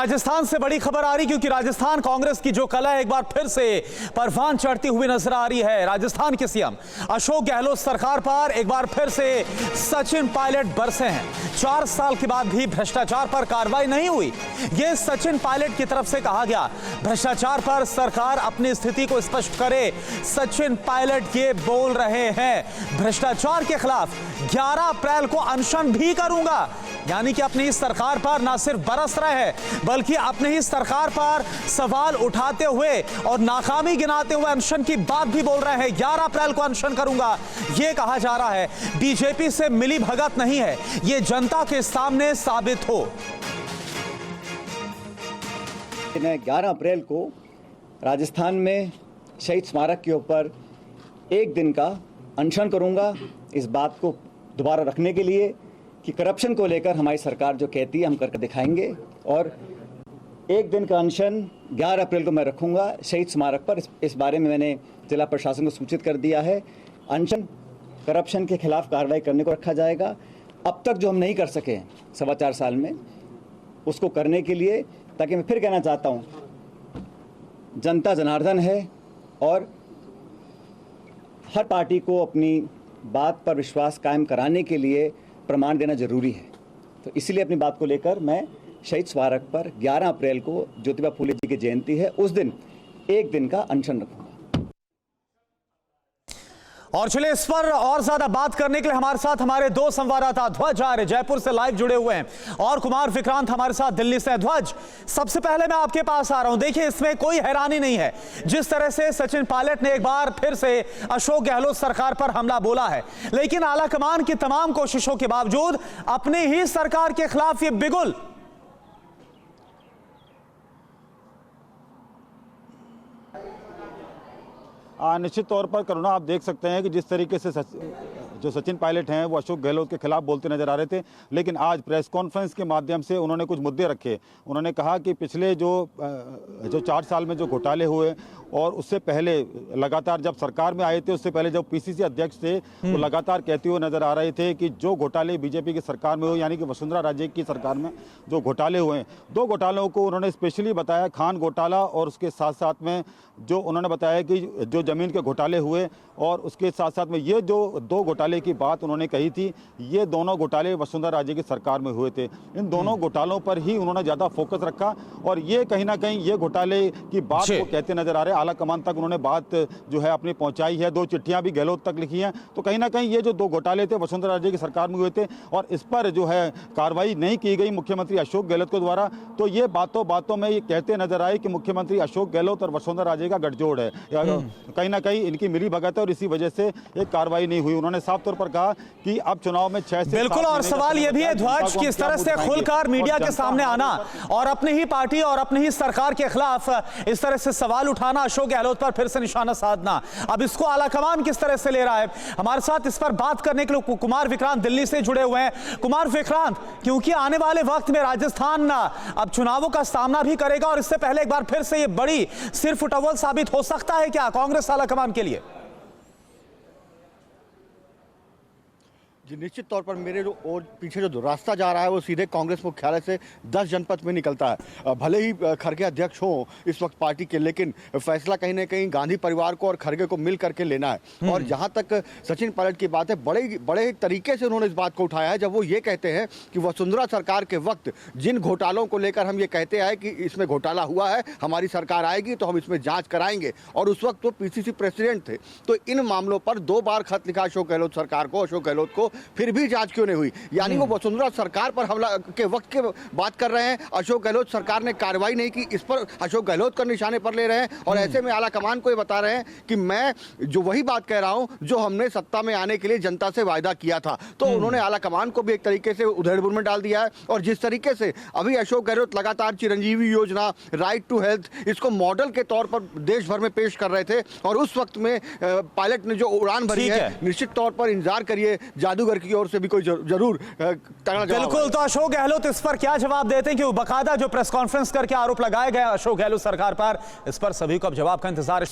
राजस्थान से बड़ी खबर आ रही, क्योंकि राजस्थान कांग्रेस की जो कला एक बार फिर से परवान चढ़ती हुई नजर आ रही है। राजस्थान के सीएम अशोक गहलोत सरकार पर एक बार फिर से सचिन पायलट बरसे हैं। 4 साल के बाद भी भ्रष्टाचार पर कार्रवाई नहीं हुई। यह सचिन पायलट की तरफ से कहा गया। भ्रष्टाचार पर सरकार अपनी स्थिति को स्पष्ट करे। सचिन पायलट ये बोल रहे हैं, भ्रष्टाचार के खिलाफ 11 अप्रैल को अनशन भी करूंगा। यानी कि अपनी इस सरकार पर ना सिर्फ बरस रहे हैं, बल्कि अपनी ही सरकार पर सवाल उठाते हुए और नाकामी गिनाते हुए अनशन की बात भी बोल रहे हैं। 11 अप्रैल को अनशन करूंगा, यह कहा जा रहा है। बीजेपी से मिली भगत नहीं है, यह जनता के सामने साबित हो। 11 अप्रैल को राजस्थान में शहीद स्मारक के ऊपर एक दिन का अनशन करूंगा, इस बात को दोबारा रखने के लिए कि करप्शन को लेकर हमारी सरकार जो कहती है हम करके दिखाएंगे। और एक दिन का अनशन 11 अप्रैल को मैं रखूंगा शहीद स्मारक पर। इस बारे में मैंने जिला प्रशासन को सूचित कर दिया है। अनशन करप्शन के खिलाफ कार्रवाई करने को रखा जाएगा। अब तक जो हम नहीं कर सके 4.25 साल में, उसको करने के लिए, ताकि मैं फिर कहना चाहता हूँ, जनता जनार्दन है और हर पार्टी को अपनी बात पर विश्वास कायम कराने के लिए प्रमाण देना जरूरी है। तो इसीलिए अपनी बात को लेकर मैं शहीद स्मारक पर 11 अप्रैल को ज्योतिबा फूले जी की जयंती है, उस दिन एक दिन का अनशन रखूंगा। और चलिए इस पर और ज्यादा बात करने के लिए हमारे साथ हमारे 2 संवाददाता ध्वज आर्य जयपुर से लाइव जुड़े हुए हैं और कुमार विक्रांत हमारे साथ दिल्ली से। ध्वज, सबसे पहले मैं आपके पास आ रहा हूं। देखिए, इसमें कोई हैरानी नहीं है जिस तरह से सचिन पायलट ने एक बार फिर से अशोक गहलोत सरकार पर हमला बोला है, लेकिन आलाकमान की तमाम कोशिशों के बावजूद अपनी ही सरकार के खिलाफ ये बिगुल। निश्चित तौर पर करुणा, आप देख सकते हैं कि जिस तरीके से जो सचिन पायलट हैं वो अशोक गहलोत के खिलाफ बोलते नजर आ रहे थे, लेकिन आज प्रेस कॉन्फ्रेंस के माध्यम से उन्होंने कुछ मुद्दे रखे। उन्होंने कहा कि पिछले जो 4 साल में जो घोटाले हुए और उससे पहले लगातार जब सरकार में आए थे, उससे पहले जब पीसीसी अध्यक्ष थे, वो लगातार कहते हुए नजर आ रहे थे कि जो घोटाले बीजेपी की सरकार में हुए, यानी कि वसुंधरा राजे की सरकार में जो घोटाले हुए हैं, 2 घोटालों को उन्होंने स्पेशली बताया, खान घोटाला और उसके साथ साथ में जो उन्होंने बताया कि जो जमीन के घोटाले हुए, और उसके साथ साथ में ये जो 2 घोटाले की बात उन्होंने कही थी, ये दोनों घोटाले वसुंधरा राजे की सरकार में हुए थे। इन दोनों घोटालों पर ही उन्होंने ज़्यादा फोकस रखा और ये कहीं ना कहीं ये घोटाले की बात को कहते नजर आ रहे हैं। आला कमान तक उन्होंने बात जो है अपनी पहुंचाई है, 2 चिट्ठियां भी गहलोत तक लिखी हैं। तो कहीं ना कहीं ये जो 2 घोटाले थे वसुंधरा राजे की सरकार में हुए थे और इस पर जो है कार्रवाई नहीं की गई मुख्यमंत्री अशोक गहलोत के द्वारा, तो ये बातों में ये कहते नजर आए कि मुख्यमंत्री अशोक गहलोत और वसुंधरा राजे का गठजोड़ है, कहीं ना कहीं इनकी मिली भगत है और इसी वजह से एक कार्रवाई नहीं हुई। उन्होंने साफ तौर पर कहा कि अब चुनाव में 6 से बिल्कुल, और सवाल यह भी है ध्वज कि इस तरह से खुलकर मीडिया के सामने आना और अपनी ही पार्टी और अपनी ही सरकार के खिलाफ इस तरह से सवाल उठाना, अशोक गहलोत पर फिर से निशाना साधना, अब इसको आलाकमान किस तरह से ले रहा है? हमारे साथ इस पर बात करने के लिए कुमार विक्रांत दिल्ली से जुड़े हुए हैं। कुमार विक्रांत, क्योंकि आने वाले वक्त में राजस्थान अब चुनावों का सामना भी करेगा और इससे पहले एक बार फिर से ये बड़ी सिर फुटबॉल साबित हो सकता है क्या कांग्रेस आलाकमान के लिए? जी, निश्चित तौर पर मेरे जो और पीछे जो रास्ता जा रहा है वो सीधे कांग्रेस मुख्यालय से 10 जनपद में निकलता है। भले ही खड़गे अध्यक्ष हो इस वक्त पार्टी के, लेकिन फैसला कहीं ना कहीं गांधी परिवार को और खड़गे को मिल करके लेना है। और जहां तक सचिन पायलट की बात है, बड़े तरीके से उन्होंने इस बात को उठाया है, जब वो ये कहते हैं कि वसुंधरा सरकार के वक्त जिन घोटालों को लेकर हम ये कहते हैं कि इसमें घोटाला हुआ है, हमारी सरकार आएगी तो हम इसमें जाँच कराएंगे, और उस वक्त वो पीसीसी प्रेसिडेंट थे। तो इन मामलों पर 2 बार खत लिखा अशोक गहलोत सरकार को, अशोक गहलोत को, फिर भी जांच क्यों नहीं हुई? यानी वो वसुंधरा सरकार पर हमला के वक्त के बात कर रहे हैं, अशोक गहलोत सरकार ने कार्रवाई नहीं की, इस पर अशोक गहलोत को निशाने पर ले रहे हैं। और ऐसे में आला कमान को ये बता रहे हैं कि मैं जो वही बात कह रहा हूं जो हमने सत्ता में आने के लिए जनता से वायदा किया था। तो उन्होंने आला कमान को भी एक तरीके से उधेड़बुन में डाल दिया है। और जिस तरीके से अभी अशोक गहलोत लगातार चिरंजीवी योजना, राइट टू हेल्थ, इसको मॉडल के तौर पर देश भर में पेश कर रहे थे, और उस वक्त में पायलट ने जो उड़ान भरी है, निश्चित तौर पर इंतजार करिए जादूगर की ओर से भी कोई जरूर तगड़ा जवाब। बिल्कुल, तो अशोक गहलोत इस पर क्या जवाब देते हैं कि बकायदा जो प्रेस कॉन्फ्रेंस करके आरोप लगाए गए अशोक गहलोत सरकार पर, इस पर सभी को अब जवाब का इंतजार है।